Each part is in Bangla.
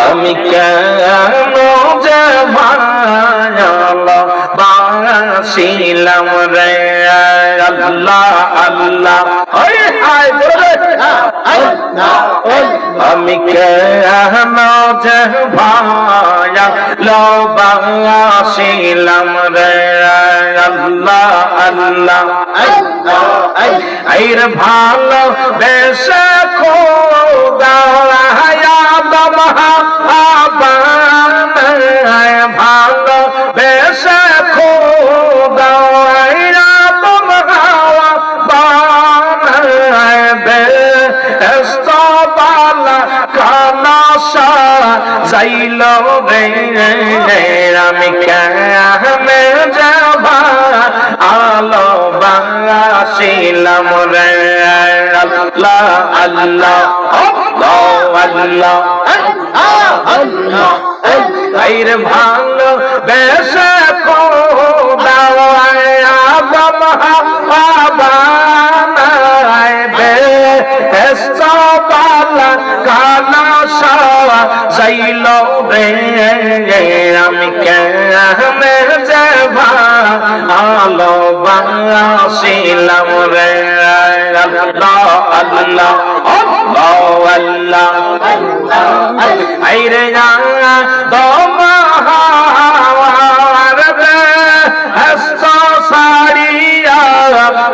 আমি কেন যে ভালোবাসিলাম রে আল্লাহ আল্লাহ আমি কেন যে ভালোবাসিলাম রে আল্লাহ আল্লাহ আইর ভালো বেশে খোদা ভালো বেশে খোদা যাইল রে আমি কেমনে যাবা আলো বাসিলাম রে আল্লাহ আল্লাহ আল্লাহ আল্লাহ আইর ভালো বেশে খোদা যাইল রে আমি কেমনে যে ভালোবাসিলাম রে আল্লাহ আল্লাহ আল্লাহ আইরে সাড়িয়া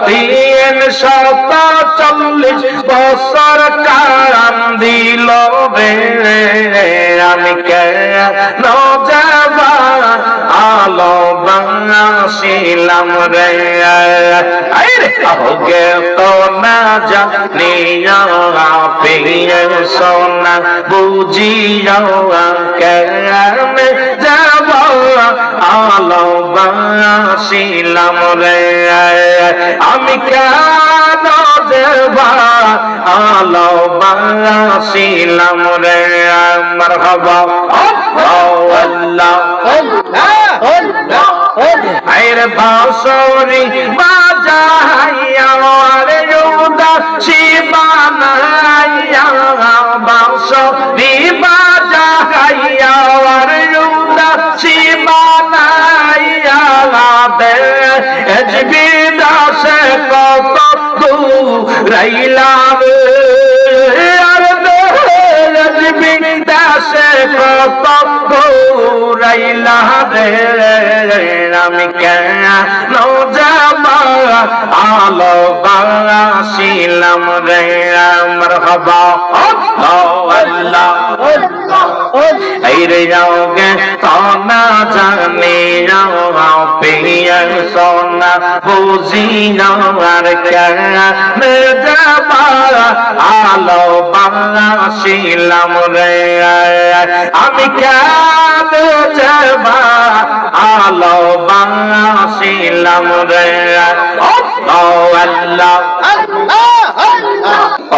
340 বছর কাম দিল রে আমি কেন যাবা আলো বাসিলাম রে আইরে আগে তো না জানিয়া পেয়ে সোনা বুঝিয়া কেমনে যাবা আলো বাসিলাম রে আমি কেন যাবা আলো বাসিলাম রে মারহাবা আল্লাহ আইরে বাঁশরি বাজাইয়া রে উদাসী বানাইয়া বাঁশরি বাজাইয়া রে উদাসী বানাইয়া দেশবি দাসে কত দূরাইলাম আর দেশবি দাসে কত দূরাইলা রে আমি কেন যাবা আলো বাসিলাম রে মারহাবা আল্লাহ আইরে যাওগে তোনা জানি যাও পেয়ে সোনা বুঝি আর কেন যাবা আলো বাসিলাম রে আমি কেন যাবা আলো বাসিলাম রে আল্লাহ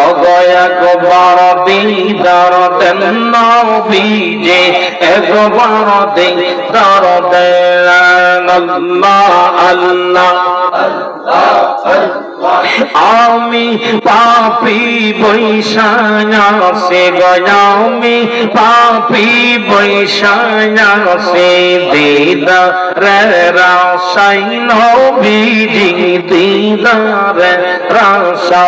অগয়া গোবর দিদার দেন নবীজি একবার দিদার দেন আল্লাহ আল্লাহ আমি পাপি বৈশায়া সে গয়ামি পাপি বৈশায়া সে দিদার রাশাই নবীজি দিদার রাশা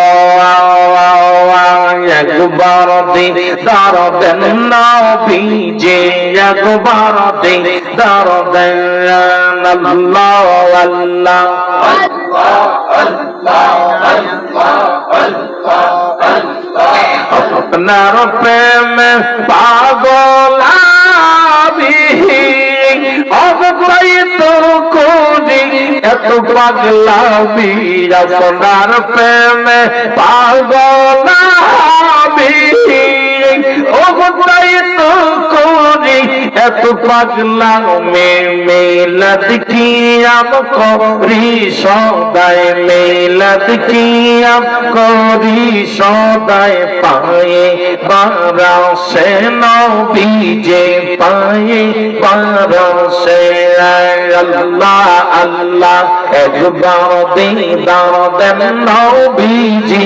একবার দিদার দেন নবীজি একবার দিদার দেন আল্লাহ আল্লাহ আপনার প্রেম পাগল আমি অবতাই তো করি এত পাগলামি আপনার প্রেম পাগল আমি অবতাই তো করি এত পাগলামি মিলাদ কিয়াম করি সদাই মিলাদ কিয়াম করি সদাই পায়ে বারসে নবীজে পায়ে বারসে আল্লাহ আল্লাহ একবার দিদার দেন নবীজি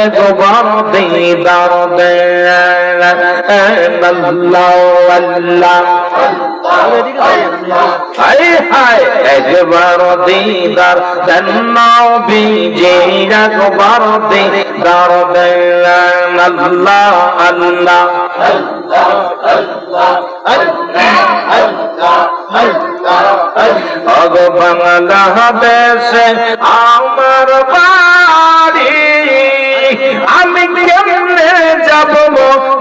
একবার দিদার দেন আল্লাহ আল্লাহ হায় হায় একবার দিদার দেন নবীজি একবার দিদার দেন আল্লাহ আল্লাহ আল্লাহ বাংলাদেশে আমার বাড়ি আমি কেমনে যাব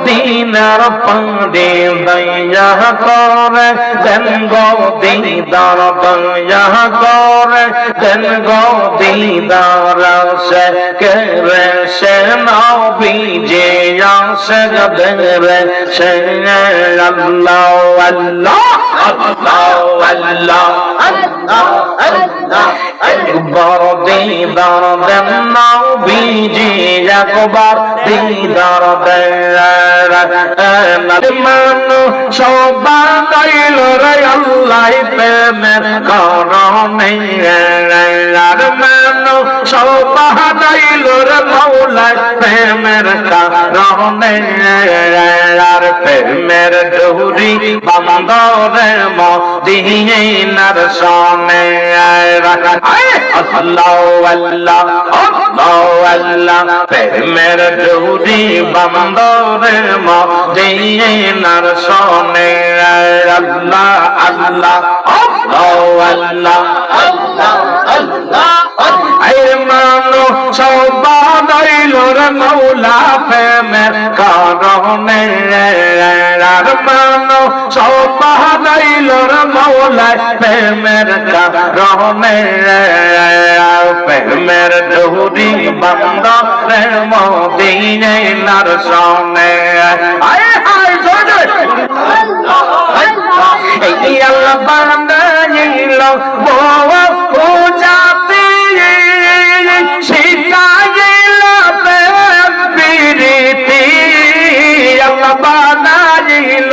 দিনার পাড়ে দয়া করে দেন গো দিদার দয়া করে দেন গো দিদার সে করে সে নবীজি আসে গদরে সে আল্লাহ আল্লাহ আল্লাহ আল্লাহ একবার দিদার দেন নবীজি একবার দিদার দেন মানুষ বানাইল রে আল্লাহ প্রেমের কারণে আর মানুষ বানাইল রে মওলা প্রেমের কারণে আর প্রেমের ডোরি বান্দরে মদিনার সনে আল্লাহ আল্লাহ আল্লাহ আল্লাহ প্রেমের ডোরি বান্দরে মদিনার সনে আল্লাহ আল্লাহ আল্লাহ আল্লাহ আল্লাহ আরে মানো সবানাইল রে মওলা প্রেমের কারণে আর মানো সবানাইল রে মওলা প্রেমের কারণে প্রেমের ডোরি বান্দরে মদিনার সনে আয় হায় জয় এই আল্লাহ বানাইল বওয়া পূজাতে শিখাইল প্রেম প্রীতি আল্লাহ বানাইল